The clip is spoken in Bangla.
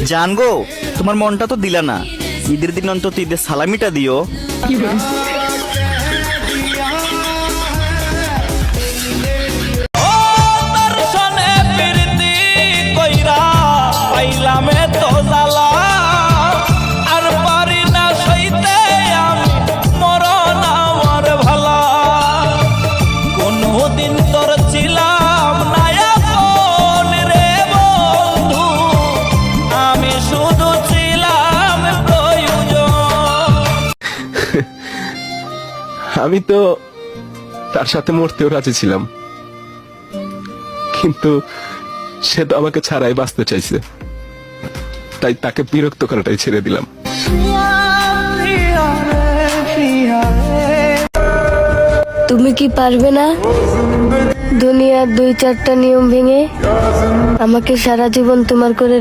জান গো, তোমার মনটা তো দিলা না। ঈদের দিন অন্তত ঈদের সালামিটা দিও। আমি তো তার সাথে মরতেও রাজি ছিলাম, কিন্তু সে তো আমাকে ছাড়াই বাঁচতে চাইছে, তাই তাকে বিরক্ত করাটাই ছেড়ে দিলাম। তুমি কি পারবে না দুনিয়ার 2-4টা নিয়ম ভেঙে আমাকে সারা জীবন তোমার করে